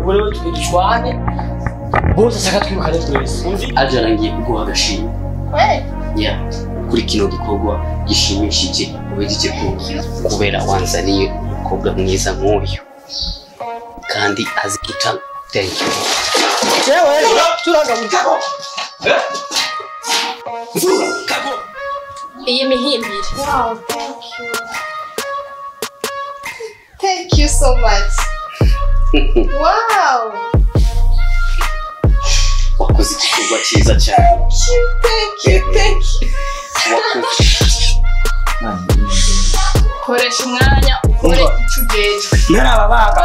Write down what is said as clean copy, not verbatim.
umugore we tugishwane bose ashaka twirukane twese aje arangiye kuguha agashimwe ya kuri kino gikorwa gishimishije ubejeje kubera wanzaniye umukobwa mwiza nk'uyu kandi azi gutanga. Thank you. Jewe turaga mugabo kago iyi mihimbire. Wow, thank you so much. Wow, wakoze igikorwa cyiza cyane. Thank you. Wakoze koresha umwanya ukore icyo ugejwe. narababaga